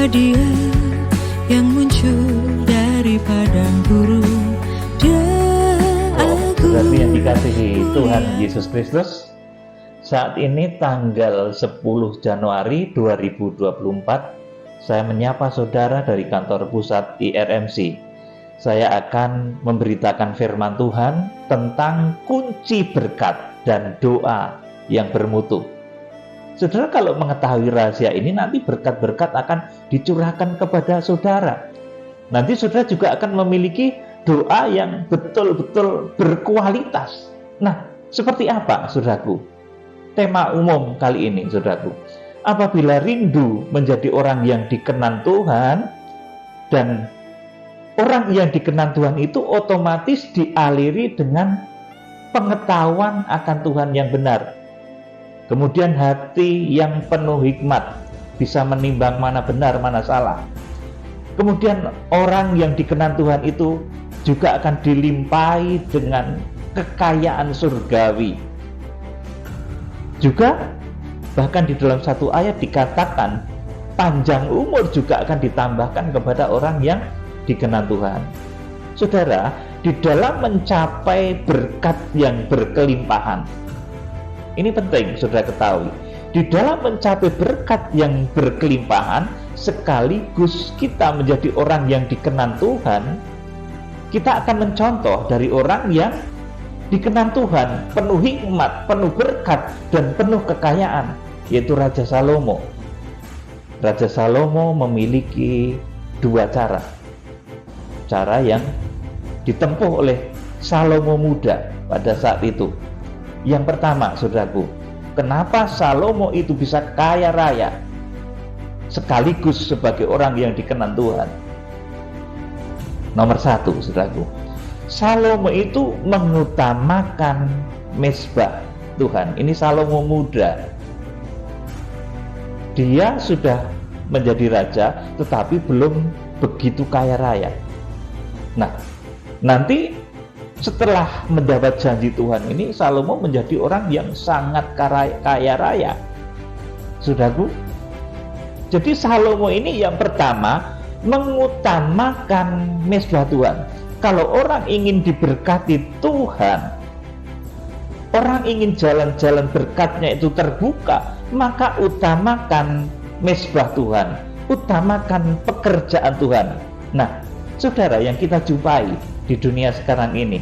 Dia yang muncul dari padang gurun dagu. Berarti yang dikasihi Tuhan Yesus Kristus, saat ini tanggal 10 Januari 2024, saya menyapa saudara dari kantor pusat IRMC. Saya akan memberitakan firman Tuhan tentang kunci berkat dan doa yang bermutu. Saudara kalau mengetahui rahasia ini, nanti berkat-berkat akan dicurahkan kepada saudara. Nanti saudara juga akan memiliki doa yang betul-betul berkualitas. Nah, seperti apa, saudaraku? Tema umum kali ini, saudaraku. Apabila rindu menjadi orang yang dikenan Tuhan, dan orang yang dikenan Tuhan itu otomatis dialiri dengan pengetahuan akan Tuhan yang benar. Kemudian hati yang penuh hikmat, bisa menimbang mana benar, mana salah. Kemudian orang yang dikenan Tuhan itu juga akan dilimpahi dengan kekayaan surgawi. Juga bahkan di dalam satu ayat dikatakan panjang umur juga akan ditambahkan kepada orang yang dikenan Tuhan. Saudara, di dalam mencapai berkat yang berkelimpahan, ini penting saudara ketahui, di dalam mencapai berkat yang berkelimpahan, sekaligus kita menjadi orang yang dikenan Tuhan, kita akan mencontoh dari orang yang dikenan Tuhan, penuh hikmat, penuh berkat, dan penuh kekayaan, yaitu Raja Salomo. Raja Salomo memiliki dua cara yang ditempuh oleh Salomo muda pada saat itu. Yang pertama, saudaraku, kenapa Salomo itu bisa kaya raya sekaligus sebagai orang yang dikenan Tuhan? Nomor satu, saudaraku, Salomo itu mengutamakan mezbah Tuhan. Ini Salomo muda. Dia sudah menjadi raja, tetapi belum begitu kaya raya. Nah, nanti setelah mendapat janji Tuhan ini, Salomo menjadi orang yang sangat kaya raya. Saudaraku, jadi Salomo ini yang pertama mengutamakan mezbah Tuhan. Kalau orang ingin diberkati Tuhan, orang ingin jalan-jalan berkatnya itu terbuka, maka utamakan mezbah Tuhan, utamakan pekerjaan Tuhan. Nah, saudara, yang kita jumpai di dunia sekarang ini,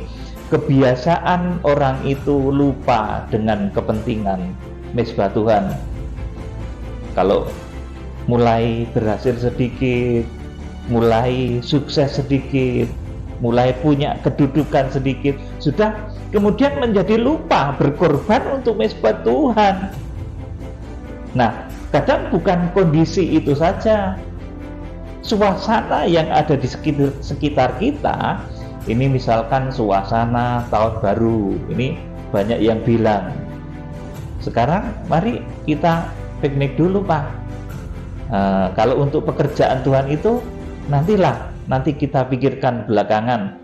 kebiasaan orang itu lupa dengan kepentingan mezbah Tuhan. Kalau mulai berhasil sedikit, mulai sukses sedikit, mulai punya kedudukan sedikit, sudah kemudian menjadi lupa berkorban untuk mezbah Tuhan. Nah, kadang bukan kondisi itu saja, suasana yang ada di sekitar kita. Ini misalkan suasana tahun baru, ini banyak yang bilang, sekarang mari kita piknik dulu Pak. Kalau untuk pekerjaan Tuhan itu nanti kita pikirkan belakangan.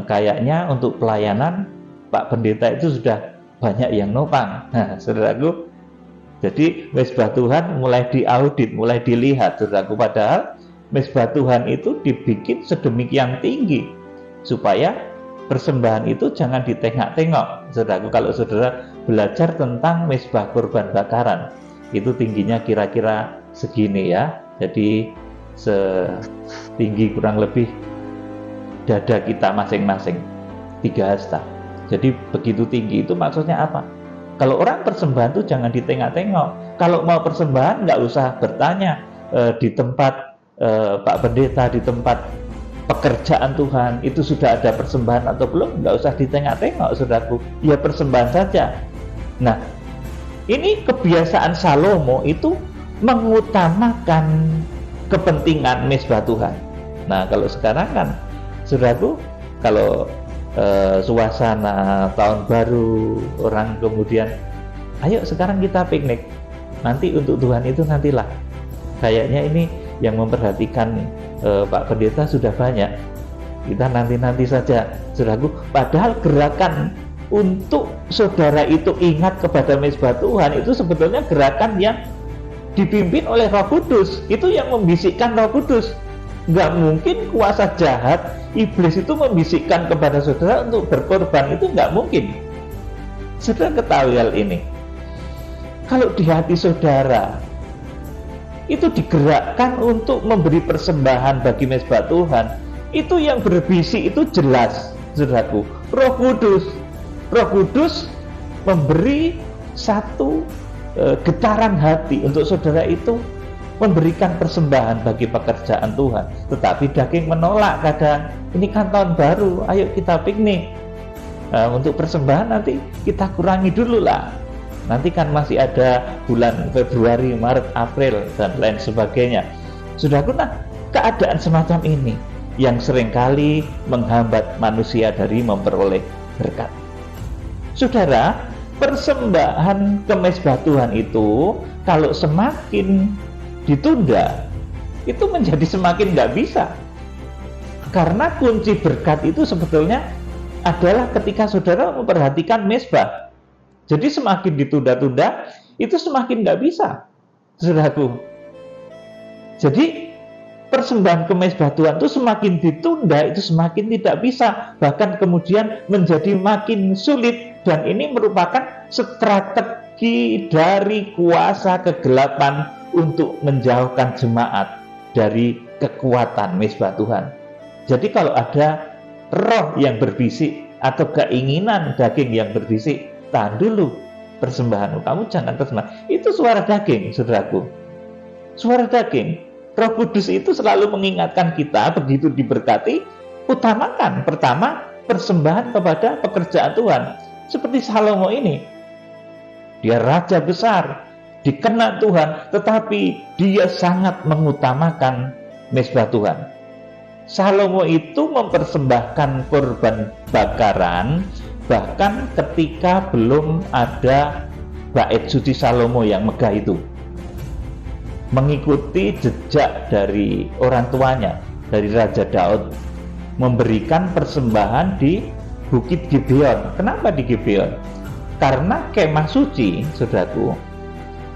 Kayaknya untuk pelayanan Pak Pendeta itu sudah banyak yang nopang. Nah, saudaraku, jadi mezbah Tuhan mulai diaudit, mulai dilihat, saudaraku. Padahal mezbah Tuhan itu dibikin sedemikian tinggi supaya persembahan itu jangan ditengok-tengok. Saudaraku, kalau saudara belajar tentang mezbah kurban bakaran, itu tingginya kira-kira segini ya. Jadi setinggi kurang lebih dada kita masing-masing, 3 hasta. Jadi begitu tinggi. Itu maksudnya apa? Kalau orang persembahan itu jangan ditengok-tengok. Kalau mau persembahan nggak usah bertanya di tempat Pak Pendeta, di tempat pekerjaan Tuhan itu sudah ada persembahan atau belum, nggak usah ditengok-tengok, saudaraku. Ya persembahan saja. Nah, ini kebiasaan Salomo itu mengutamakan kepentingan mezbah Tuhan. Nah, kalau sekarang kan, saudaraku, kalau suasana tahun baru, orang kemudian, ayo sekarang kita piknik. Nanti untuk Tuhan itu nantilah. Kayaknya ini yang memperhatikan Pak Pendeta sudah banyak. Kita nanti saja, saudaraku. Padahal gerakan untuk saudara itu ingat kepada mezbah Tuhan itu sebetulnya gerakan yang dipimpin oleh Roh Kudus. Itu yang membisikkan Roh Kudus. Nggak mungkin kuasa jahat, iblis itu membisikkan kepada saudara untuk berkorban. Itu nggak mungkin. Saudara ketahui hal ini. Kalau di hati saudara itu digerakkan untuk memberi persembahan bagi mezbah Tuhan, itu yang berbisik itu jelas, saudaraku, Roh Kudus. Roh Kudus memberi satu getaran hati untuk saudara itu memberikan persembahan bagi pekerjaan Tuhan. Tetapi daging menolak kadang, ini kan tahun baru, ayo kita piknik. Untuk persembahan nanti kita kurangi dulu lah. Nanti kan masih ada bulan Februari, Maret, April, dan lain sebagainya. Saudaraku, nah keadaan semacam ini yang seringkali menghambat manusia dari memperoleh berkat. Saudara, persembahan ke mezbah Tuhan itu kalau semakin ditunda, itu menjadi semakin nggak bisa. Karena kunci berkat itu sebetulnya adalah ketika saudara memperhatikan mezbah. Jadi semakin ditunda-tunda, itu semakin nggak bisa, saudaraku. Jadi persembahan ke mezbah Tuhan itu semakin ditunda, itu semakin tidak bisa, bahkan kemudian menjadi makin sulit. Dan ini merupakan strategi dari kuasa kegelapan untuk menjauhkan jemaat dari kekuatan mezbah Tuhan. Jadi kalau ada roh yang berbisik atau keinginan daging yang berbisik, tahan dulu persembahan kamu, jangan persembahan. Itu suara daging, saudaraku. Suara daging. Roh Kudus itu selalu mengingatkan kita, begitu diberkati, utamakan pertama persembahan kepada pekerjaan Tuhan. Seperti Salomo ini, dia raja besar, dikenal Tuhan, tetapi dia sangat mengutamakan mezbah Tuhan. Salomo itu mempersembahkan korban bakaran bahkan ketika belum ada bait suci Salomo yang megah itu, mengikuti jejak dari orang tuanya, dari Raja Daud, memberikan persembahan di Bukit Gibeon. Kenapa di Gibeon? Karena kemah suci, saudaraku,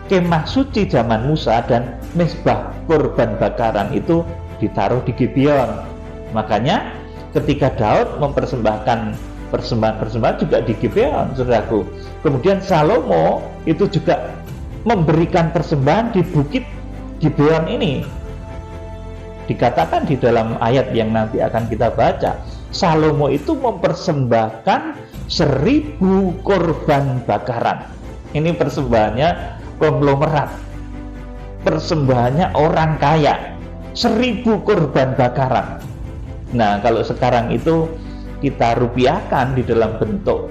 kemah suci zaman Musa dan mezbah korban bakaran itu ditaruh di Gibeon. Makanya ketika Daud mempersembahkan persembahan juga di Gibeon, saudaraku. Kemudian Salomo itu juga memberikan persembahan di Bukit Gibeon ini. Dikatakan di dalam ayat yang nanti akan kita baca, Salomo itu mempersembahkan 1000 korban bakaran. Ini persembahannya konglomerat, persembahannya orang kaya, 1000 korban bakaran. Nah, kalau sekarang itu kita rupiahkan di dalam bentuk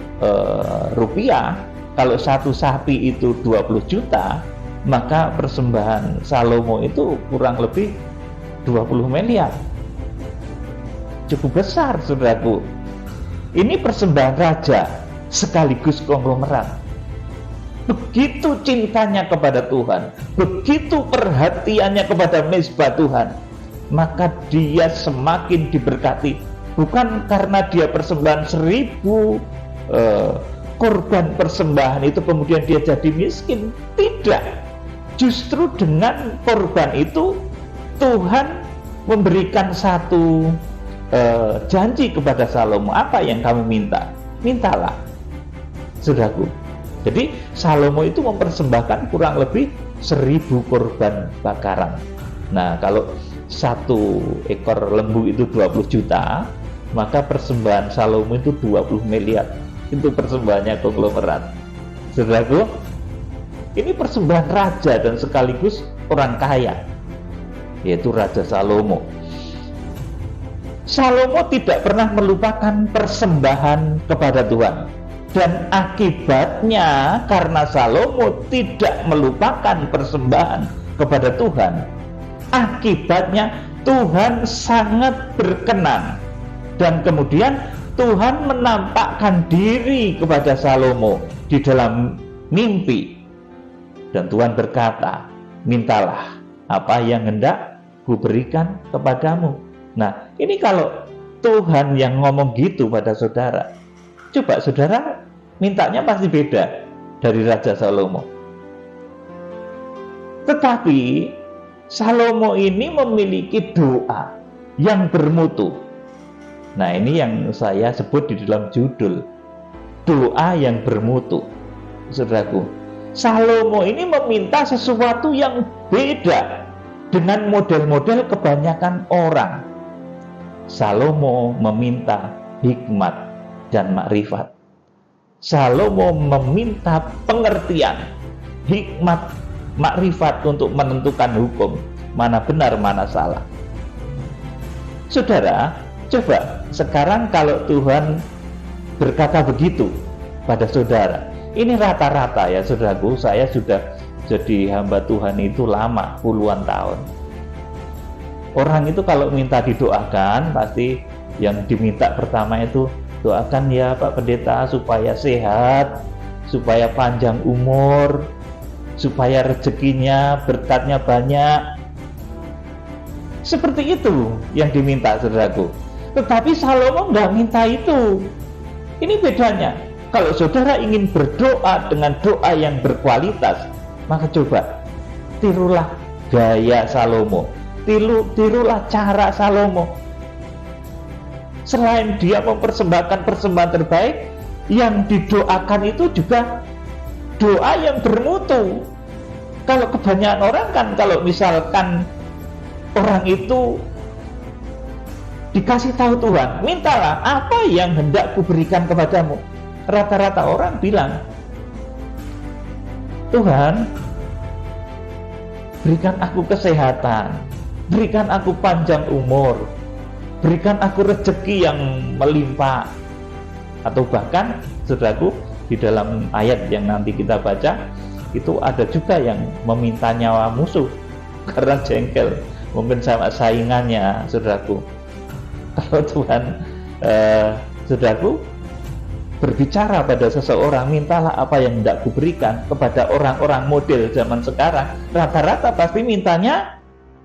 rupiah, kalau satu sapi itu 20 juta, maka persembahan Salomo itu kurang lebih 20 miliar. Cukup besar, saudaraku. Ini persembahan raja sekaligus konglomerat. Begitu cintanya kepada Tuhan, begitu perhatiannya kepada mezbah Tuhan, maka dia semakin diberkati. Bukan karena dia persembahan 1000 korban persembahan itu kemudian dia jadi miskin. Tidak. Justru dengan korban itu Tuhan memberikan satu janji kepada Salomo. Apa yang kamu minta? Mintalah, saudaraku. Jadi Salomo itu mempersembahkan kurang lebih 1000 korban bakaran. Nah, kalau satu ekor lembu itu 20 juta, maka persembahan Salomo itu 20 miliar. Itu persembahannya konglomerat. Saudaraku, ini persembahan raja dan sekaligus orang kaya, yaitu Raja Salomo. Salomo tidak pernah melupakan persembahan kepada Tuhan. Dan akibatnya karena Salomo tidak melupakan persembahan kepada Tuhan, akibatnya Tuhan sangat berkenan. Dan kemudian Tuhan menampakkan diri kepada Salomo di dalam mimpi. Dan Tuhan berkata, mintalah apa yang hendak kuberikan kepadamu. Nah, ini kalau Tuhan yang ngomong gitu pada saudara, coba saudara mintanya pasti beda dari Raja Salomo. Tetapi Salomo ini memiliki doa yang bermutu. Nah, ini yang saya sebut di dalam judul, doa yang bermutu. Saudaraku, Salomo ini meminta sesuatu yang beda dengan model-model kebanyakan orang. Salomo meminta hikmat dan makrifat. Salomo meminta pengertian, hikmat, makrifat untuk menentukan hukum, mana benar, mana salah. Saudara, coba sekarang kalau Tuhan berkata begitu pada saudara, ini rata-rata ya saudaraku, saya sudah jadi hamba Tuhan itu lama, puluhan tahun. Orang itu kalau minta didoakan, pasti yang diminta pertama itu, doakan ya Pak Pendeta supaya sehat, supaya panjang umur, supaya rezekinya, berkatnya banyak. Seperti itu yang diminta, saudaraku. Tetapi Salomo nggak minta itu. Ini bedanya. Kalau saudara ingin berdoa dengan doa yang berkualitas, maka coba tirulah gaya Salomo, tirulah cara Salomo. Selain dia mempersembahkan persembahan terbaik, yang didoakan itu juga doa yang bermutu. Kalau kebanyakan orang kan, kalau misalkan orang itu dikasih tahu Tuhan, mintalah apa yang hendak kuberikan kepadamu. Rata-rata orang bilang, Tuhan, berikan aku kesehatan, berikan aku panjang umur, berikan aku rezeki yang melimpah. Atau bahkan, saudaraku, di dalam ayat yang nanti kita baca, itu ada juga yang meminta nyawa musuh karena jengkel, mungkin sama saingannya, saudaraku. Kalau Tuhan, saudaraku, berbicara pada seseorang, mintalah apa yang hendak kuberikan, kepada orang-orang model zaman sekarang, rata-rata pasti mintanya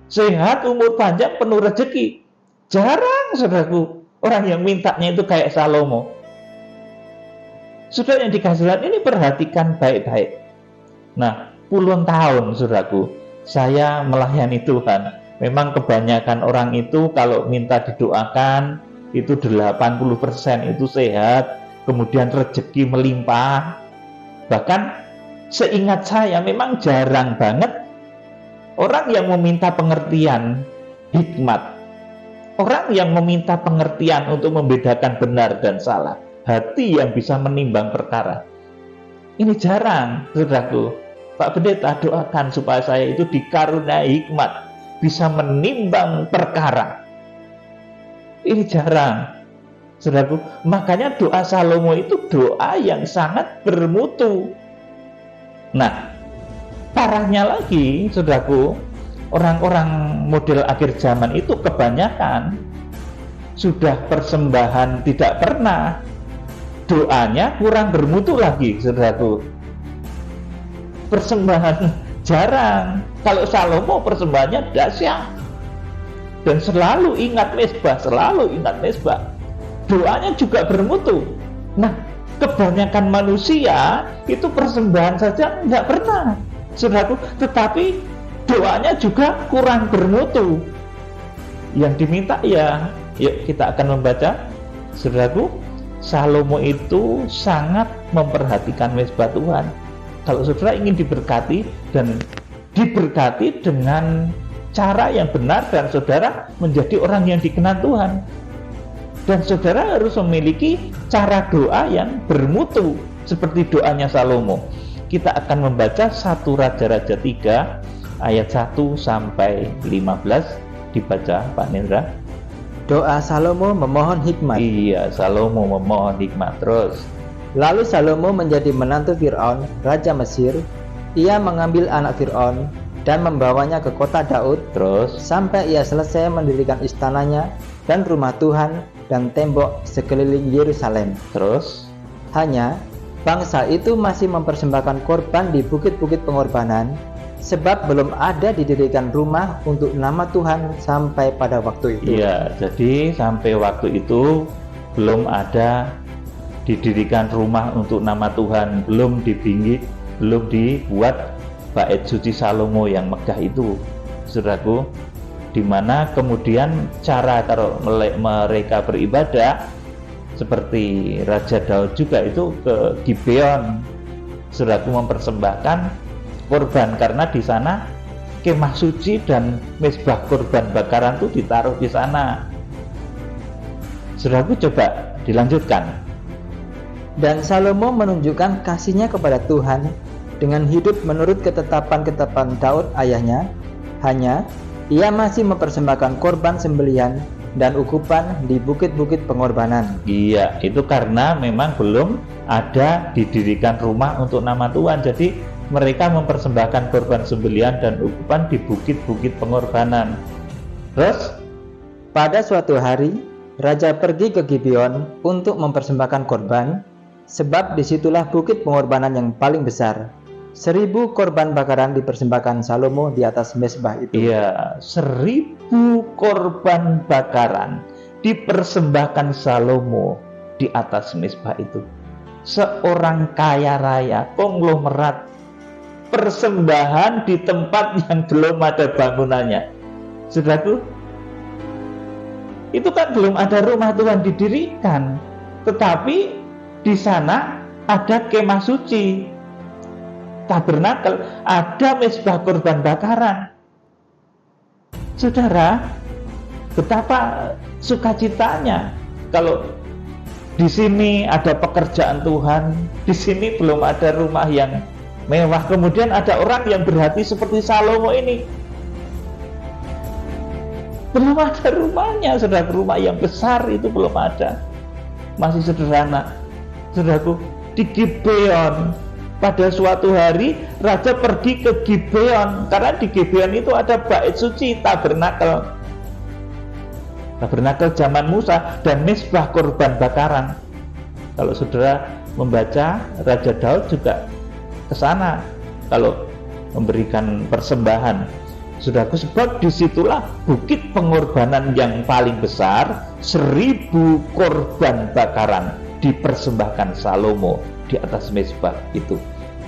sehat, umur panjang, penuh rezeki. Jarang, saudaraku, orang yang mintanya itu kayak Salomo. Saudara yang dikasih Tuhan ini, perhatikan baik-baik. Nah, puluhan tahun, saudaraku, saya melayani Tuhan. Memang kebanyakan orang itu kalau minta didoakan, itu 80% itu sehat, kemudian rezeki melimpah. Bahkan seingat saya memang jarang banget orang yang meminta pengertian hikmat, orang yang meminta pengertian untuk membedakan benar dan salah, hati yang bisa menimbang perkara. Ini jarang, saudaraku. Pak Pendeta, doakan supaya saya itu dikaruniai hikmat, bisa menimbang perkara. Ini jarang, saudaraku. Makanya doa Salomo itu doa yang sangat bermutu. Nah, parahnya lagi, saudaraku, orang-orang model akhir zaman itu kebanyakan sudah persembahan tidak pernah, doanya kurang bermutu lagi, saudaraku. Persembahan jarang. Kalau Salomo persembahannya dahsyat dan selalu ingat mesbah, doanya juga bermutu. Nah, kebanyakan manusia itu persembahan saja nggak pernah, saudaraku, tetapi doanya juga kurang bermutu. Yang diminta ya, yuk kita akan membaca, saudaraku. Salomo itu sangat memperhatikan mesbah Tuhan. Kalau saudara ingin diberkati dan diberkati dengan cara yang benar, dan saudara menjadi orang yang dikenal Tuhan, dan saudara harus memiliki cara doa yang bermutu seperti doanya Salomo. Kita akan membaca 1 Raja-Raja 3 ayat 1 sampai 15. Dibaca Pak Nendra. Doa Salomo memohon hikmat. Iya, Salomo memohon hikmat. Terus, Lalu Salomo menjadi menantu Fir'aun, Raja Mesir. Ia mengambil anak Fir'aun dan membawanya ke kota Daud, terus sampai ia selesai mendirikan istananya dan rumah Tuhan dan tembok sekeliling Yerusalem. Terus, Hanya bangsa itu masih mempersembahkan korban di bukit-bukit pengorbanan, sebab belum ada didirikan rumah untuk nama Tuhan sampai pada waktu itu. iya, jadi sampai waktu itu belum ada didirikan rumah untuk nama Tuhan, belum dibuat bait suci Salomo yang megah itu, saudaraku, di mana kemudian cara kalau mereka beribadah seperti Raja Daud juga itu ke Gibeon, saudaraku, mempersembahkan korban karena di sana kemah suci dan mezbah korban bakaran itu ditaruh di sana. Saudaraku, coba dilanjutkan. Dan Salomo menunjukkan kasihnya kepada Tuhan dengan hidup menurut ketetapan-ketetapan Daud ayahnya. Hanya ia masih mempersembahkan korban sembelihan dan ukupan di bukit-bukit pengorbanan. Iya, itu karena memang belum ada didirikan rumah untuk nama Tuhan. Jadi mereka mempersembahkan korban sembelihan dan ukupan di bukit-bukit pengorbanan. Terus pada suatu hari raja pergi ke Gibeon untuk mempersembahkan korban, sebab disitulah bukit pengorbanan yang paling besar. 1000 korban bakaran dipersembahkan Salomo di atas mezbah itu. Iya, 1000 korban bakaran dipersembahkan Salomo di atas mezbah itu. Seorang kaya raya, konglomerat, persembahan di tempat yang belum ada bangunannya. Saudaraku, itu kan belum ada rumah Tuhan didirikan, tetapi di sana ada kemah suci, tabernakel, ada mezbah korban bakaran. Saudara, betapa sukacitanya kalau di sini ada pekerjaan Tuhan, di sini belum ada rumah yang mewah, kemudian ada orang yang berhati seperti Salomo ini, belum ada rumahnya, saudara. Rumah yang besar itu belum ada, masih sederhana. Saudaraku, di Gibeon pada suatu hari raja pergi ke Gibeon karena di Gibeon itu ada bait suci, tabernakel zaman Musa dan mezbah korban bakaran. Kalau saudara membaca, Raja Daud juga ke sana kalau memberikan persembahan. Saudaraku, sebab disitulah bukit pengorbanan yang paling besar, 1000 korban bakaran dipersembahkan Salomo di atas mezbah itu.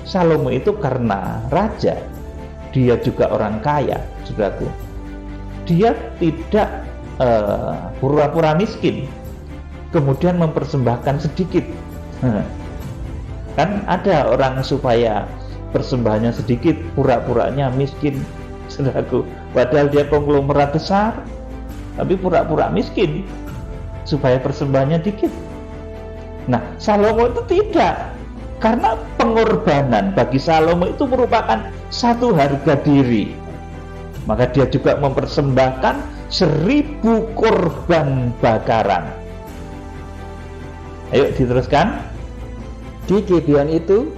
Salomo itu karena raja, dia juga orang kaya, saudaraku. Dia tidak pura-pura miskin, kemudian mempersembahkan sedikit. Kan ada orang supaya persembahannya sedikit, pura-puranya miskin, saudaraku. Padahal dia konglomerat besar, tapi pura-pura miskin supaya persembahannya dikit. Nah, Salomo itu tidak, karena pengorbanan bagi Salomo itu merupakan satu harga diri. Maka dia juga mempersembahkan 1000 korban bakaran. Ayo diteruskan. Di Gibeon itu,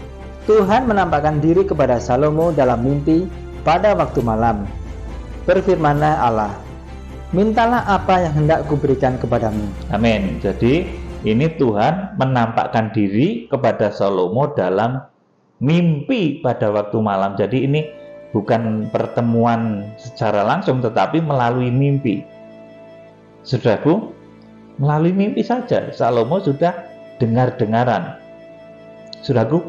Tuhan menampakkan diri kepada Salomo dalam mimpi pada waktu malam. Berfirmanlah Allah, mintalah apa yang hendak kuberikan kepadamu. Amin. Jadi ini Tuhan menampakkan diri kepada Salomo dalam mimpi pada waktu malam. Jadi ini bukan pertemuan secara langsung, tetapi melalui mimpi. Saudaraku, melalui mimpi saja Salomo sudah dengar-dengaran. Saudaraku,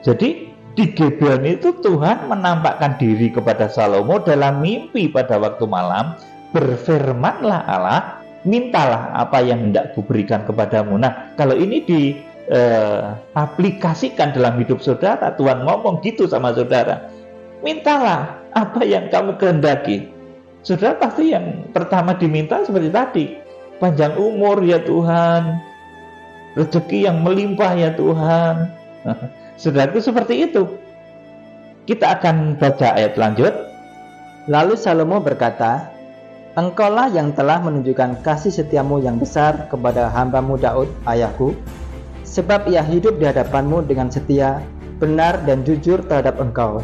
jadi di Gibeon itu Tuhan menampakkan diri kepada Salomo dalam mimpi pada waktu malam. Berfirmanlah Allah, mintalah apa yang hendak kuberikan kepadamu. Nah, kalau ini diaplikasikan dalam hidup saudara, Tuhan ngomong gitu sama saudara, mintalah apa yang kamu kehendaki. Saudara pasti yang pertama diminta seperti tadi, panjang umur ya Tuhan, rezeki yang melimpah ya Tuhan. Saudaraku, seperti itu. Kita akan baca ayat lanjut. Lalu Salomo berkata, Engkaulah yang telah menunjukkan kasih setiamu yang besar kepada hambamu Daud, ayahku, sebab ia hidup di hadapanmu dengan setia, benar dan jujur terhadap engkau.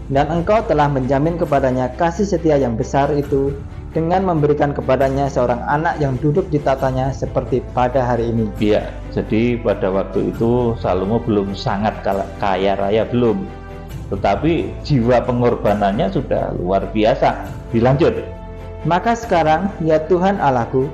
Dan engkau telah menjamin kepadanya kasih setia yang besar itu dengan memberikan kepadanya seorang anak yang duduk di tatanya seperti pada hari ini. Iya, jadi pada waktu itu Salomo belum sangat kaya raya, belum. Tetapi jiwa pengorbanannya sudah luar biasa. Dilanjut. Maka sekarang, ya Tuhan Allahku,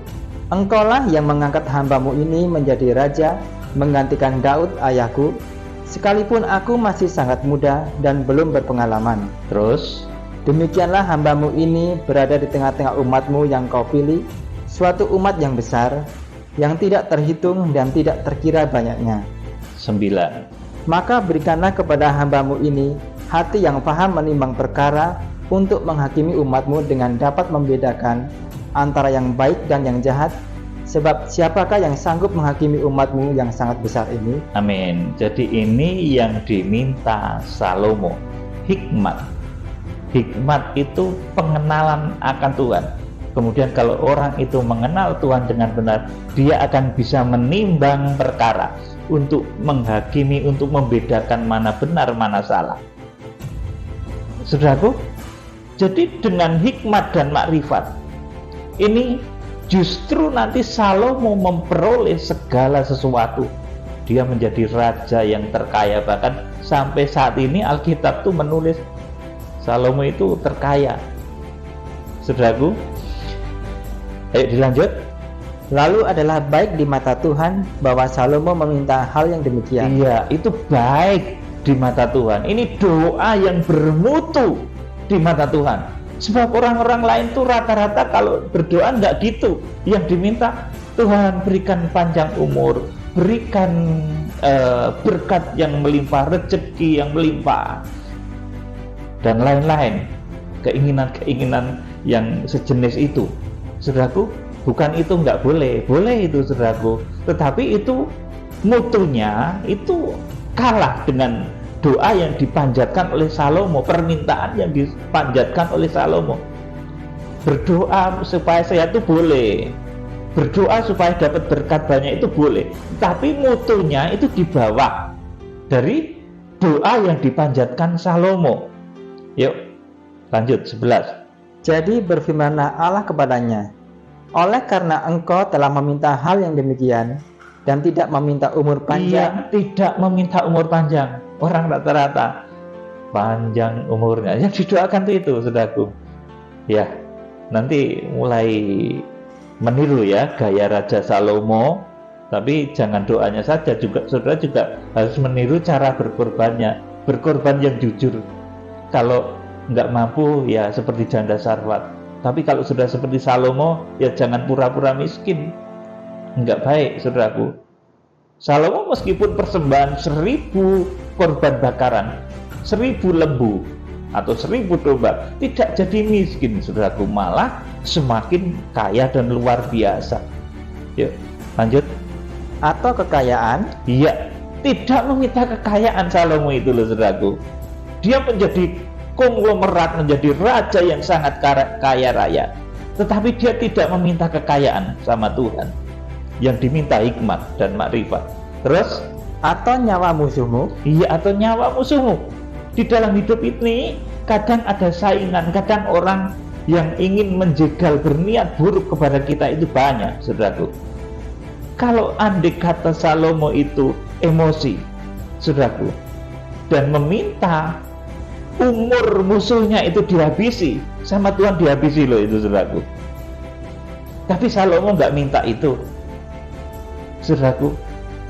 Engkaulah yang mengangkat hambamu ini menjadi raja, menggantikan Daud ayahku, sekalipun aku masih sangat muda dan belum berpengalaman. Terus, Demikianlah hambamu ini berada di tengah-tengah umatmu yang kau pilih, suatu umat yang besar, yang tidak terhitung dan tidak terkira banyaknya. 9. Maka berikanlah kepada hambamu ini hati yang paham menimbang perkara untuk menghakimi umatmu dengan dapat membedakan antara yang baik dan yang jahat, sebab siapakah yang sanggup menghakimi umatmu yang sangat besar ini? Amin. Jadi ini yang diminta Salomo, hikmat. Hikmat itu pengenalan akan Tuhan. Kemudian kalau orang itu mengenal Tuhan dengan benar, dia akan bisa menimbang perkara untuk menghakimi, untuk membedakan mana benar, mana salah. Saudaraku, jadi dengan hikmat dan makrifat ini justru nanti Salomo memperoleh segala sesuatu. Dia menjadi raja yang terkaya, bahkan sampai saat ini Alkitab tuh menulis Salomo itu terkaya. Saudaraku, ayo dilanjut. Lalu adalah baik di mata Tuhan bahwa Salomo meminta hal yang demikian. Iya, itu baik di mata Tuhan. Ini doa yang bermutu di mata Tuhan. Sebab orang-orang lain tuh rata-rata kalau berdoa enggak gitu. Yang diminta, Tuhan berikan panjang umur, berikan berkat yang melimpah, rezeki yang melimpah, dan lain-lain, keinginan-keinginan yang sejenis itu. Saudaraku, bukan itu nggak boleh, boleh itu saudaraku, tetapi itu mutunya itu kalah dengan doa yang dipanjatkan oleh Salomo, permintaan yang dipanjatkan oleh Salomo. Berdoa supaya saya itu boleh, berdoa supaya dapat berkat banyak itu boleh, tapi mutunya itu di bawah dari doa yang dipanjatkan Salomo. Yuk, lanjut 11. Jadi berfirmanlah Allah kepadanya, oleh karena engkau telah meminta hal yang demikian dan tidak meminta umur panjang. Iya, tidak meminta umur panjang. Orang rata-rata panjang umurnya, yang didoakan itu saudaraku. Ya, nanti mulai meniru ya gaya Raja Salomo, tapi jangan doanya saja, juga saudara juga harus meniru cara berkorbannya, berkorban yang jujur. Kalau nggak mampu ya seperti janda Sarfat, tapi kalau sudah seperti Salomo ya jangan pura-pura miskin, nggak baik saudaraku. Salomo meskipun persembahan 1000 korban bakaran, 1000 lembu atau 1000 domba, tidak jadi miskin saudaraku, malah semakin kaya dan luar biasa. Yuk lanjut. Atau kekayaan? Iya, tidak meminta kekayaan Salomo itu loh saudaraku. Dia menjadi konglomerat, menjadi raja yang sangat kaya raya, tetapi dia tidak meminta kekayaan sama Tuhan. Yang diminta hikmat dan makrifat. Terus, atau nyawa musuhmu? Iya, atau nyawa musuhmu. Di dalam hidup ini kadang ada saingan, kadang orang yang ingin menjegal, berniat buruk kepada kita itu banyak saudaraku. Kalau andai kata Salomo itu emosi saudaraku dan meminta umur musuhnya itu dihabisi, sama Tuhan dihabisi loh itu saudaraku. Tapi Salomo nggak minta itu saudaraku.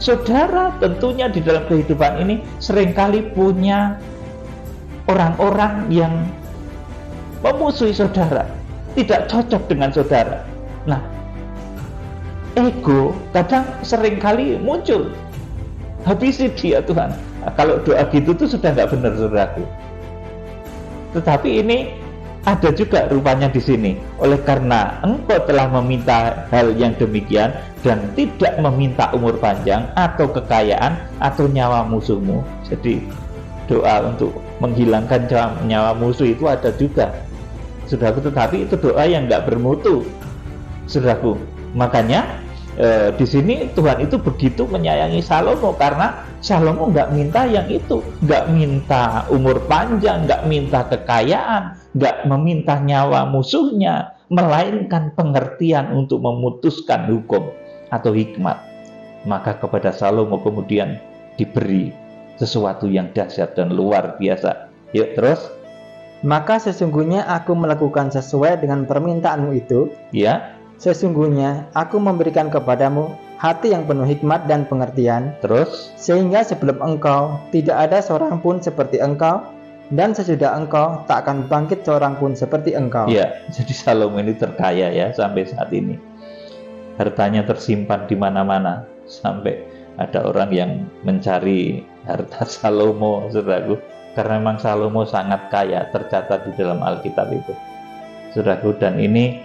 Saudara tentunya di dalam kehidupan ini seringkali punya orang-orang yang memusuhi saudara, tidak cocok dengan saudara. Nah, ego kadang seringkali muncul, habisi dia Tuhan. Nah, kalau doa gitu tuh sudah nggak benar saudaraku. Tetapi ini ada juga rupanya di sini. Oleh karena engkau telah meminta hal yang demikian dan tidak meminta umur panjang atau kekayaan atau nyawa musuhmu. Jadi doa untuk menghilangkan nyawa musuh itu ada juga, saudaraku. Tetapi itu doa yang nggak bermutu, saudaraku. Makanya di sini Tuhan itu begitu menyayangi Salomo karena Salomo nggak minta yang itu, nggak minta umur panjang, nggak minta kekayaan, nggak meminta nyawa musuhnya, melainkan pengertian untuk memutuskan hukum atau hikmat. Maka kepada Salomo kemudian diberi sesuatu yang dahsyat dan luar biasa. Yuk terus. Maka sesungguhnya aku melakukan sesuai dengan permintaanmu itu. Ya. Sesungguhnya aku memberikan kepadamu hati yang penuh hikmat dan pengertian, Terus, sehingga sebelum engkau tidak ada seorang pun seperti engkau, dan sesudah engkau tak akan bangkit seorang pun seperti engkau. ya, jadi Salomo ini terkaya ya sampai saat ini. Hartanya tersimpan di mana-mana, sampai ada orang yang mencari harta Salomo, saudaraku. Karena memang Salomo sangat kaya, tercatat di dalam Alkitab itu, saudaraku. Dan ini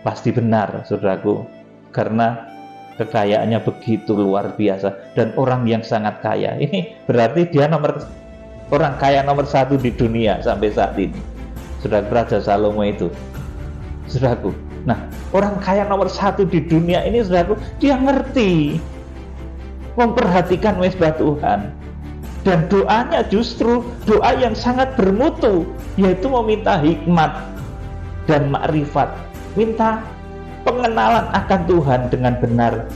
pasti benar, saudaraku, karena kekayaannya begitu luar biasa. Dan orang yang sangat kaya, ini berarti dia orang kaya nomor 1 di dunia sampai saat ini, saudaraku, Raja Salomo itu, saudaraku. Nah, orang kaya nomor 1 di dunia ini, saudaraku, dia ngerti memperhatikan mezbah Tuhan. Dan doanya justru doa yang sangat bermutu, yaitu meminta hikmat dan makrifat, minta pengenalan akan Tuhan dengan benar,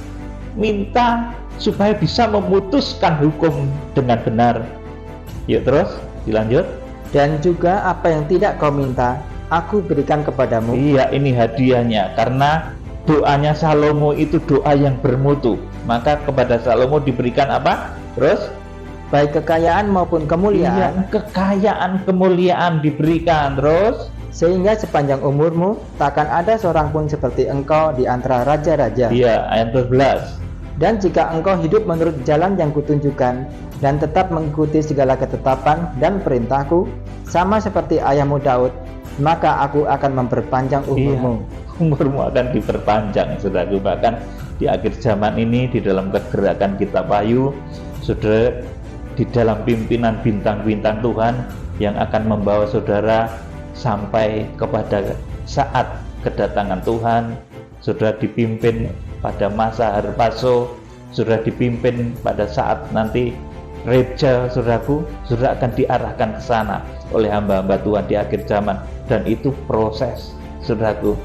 minta supaya bisa memutuskan hukum dengan benar. Yuk terus dilanjut. Dan juga apa yang tidak kau minta, aku berikan kepadamu. Iya, ini hadiahnya, karena doanya Salomo itu doa yang bermutu. Maka kepada Salomo diberikan apa? Terus? Baik kekayaan maupun kemuliaan, Iya, kekayaan, kemuliaan diberikan. Terus? sehingga sepanjang umurmu takkan ada seorang pun seperti engkau di antara raja-raja. Iya, ayat 12. Dan jika engkau hidup menurut jalan yang kutunjukkan dan tetap mengikuti segala ketetapan dan perintahku, sama seperti ayahmu Daud, maka aku akan memperpanjang umurmu. Iya, umurmu akan diperpanjang, saudaraku. Bahkan di akhir zaman ini, di dalam kegerakan Kitab Wahyu, saudara, di dalam pimpinan bintang-bintang Tuhan yang akan membawa saudara sampai kepada saat kedatangan Tuhan. Saudara dipimpin pada masa harpaso, saudara dipimpin pada saat nanti Reja, saudaraku, saudara akan diarahkan ke sana oleh hamba-hamba Tuhan di akhir zaman. Dan itu proses, saudaraku.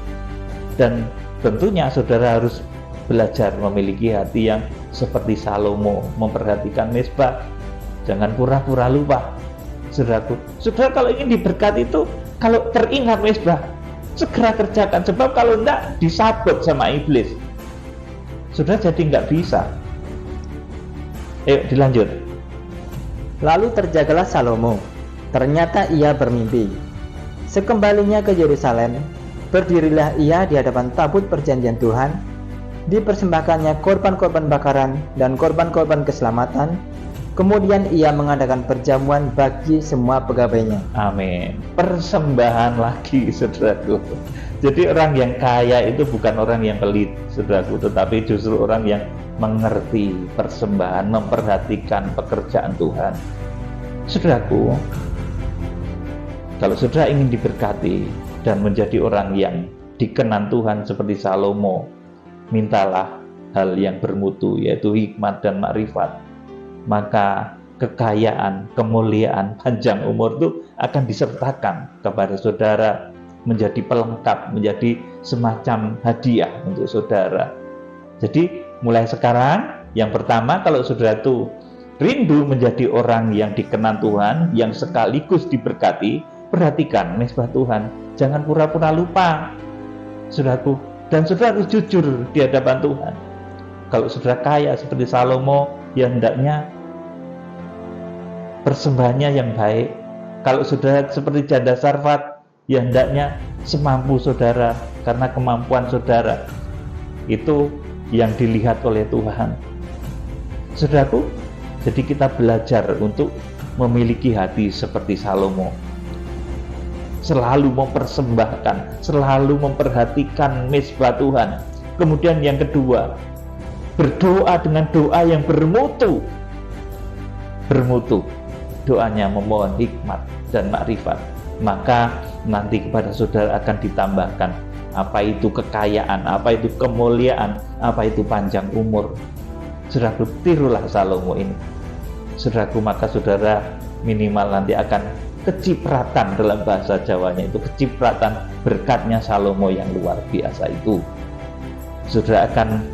Dan tentunya saudara harus belajar memiliki hati yang seperti Salomo, memperhatikan mezbah. Jangan pura-pura lupa, saudaraku. Saudara kalau ingin diberkati itu, kalau teringat mezbah, segera kerjakan. Sebab kalau enggak, disabot sama iblis. Saudara jadi enggak bisa. Ayo dilanjut. Lalu terjagalah Salomo. Ternyata ia bermimpi. Sekembalinya ke Yerusalem, berdirilah ia di hadapan tabut perjanjian Tuhan. Dipersembahkannya korban-korban bakaran dan korban-korban keselamatan. Kemudian ia mengadakan perjamuan bagi semua pegawainya. Amin. Persembahan lagi, saudaraku. Jadi orang yang kaya itu bukan orang yang pelit, saudaraku, tetapi justru orang yang mengerti persembahan, memperhatikan pekerjaan Tuhan. Saudaraku, kalau saudara ingin diberkati dan menjadi orang yang dikenan Tuhan seperti Salomo, mintalah hal yang bermutu, yaitu hikmat dan makrifat. Maka kekayaan, kemuliaan, panjang umur itu akan disertakan kepada saudara, menjadi pelengkap, menjadi semacam hadiah untuk saudara. Jadi mulai sekarang, yang pertama, kalau saudara itu rindu menjadi orang yang dikenan Tuhan, yang sekaligus diberkati, perhatikan mezbah Tuhan. Jangan pura-pura lupa, saudaraku. Dan saudara harus jujur di hadapan Tuhan. Kalau saudara kaya seperti Salomo, ya hendaknya persembahannya yang baik. Kalau saudara seperti janda Sarfat, ya hendaknya semampu saudara, karena kemampuan saudara itu yang dilihat oleh Tuhan. Saudaraku, jadi kita belajar untuk memiliki hati seperti Salomo, selalu mempersembahkan, selalu memperhatikan mezbah Tuhan. Kemudian yang kedua, berdoa dengan doa yang bermutu. Doanya memohon hikmat dan makrifat. Maka nanti kepada saudara akan ditambahkan apa itu kekayaan, apa itu kemuliaan, apa itu panjang umur. Saudaraku, tirulah Salomo ini, saudaraku. Maka saudara minimal nanti akan kecipratan, dalam bahasa Jawanya itu kecipratan berkatnya Salomo yang luar biasa itu. Saudara akan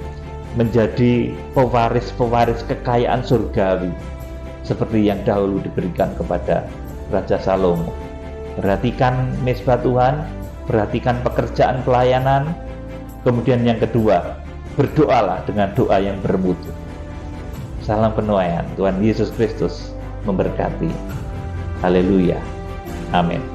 menjadi pewaris-pewaris kekayaan surgawi seperti yang dahulu diberikan kepada Raja Salomo. Perhatikan mezbah Tuhan, perhatikan pekerjaan pelayanan. Kemudian yang kedua, berdoalah dengan doa yang bermutu. Salam penuaian, Tuhan Yesus Kristus memberkati. Haleluya. Amin.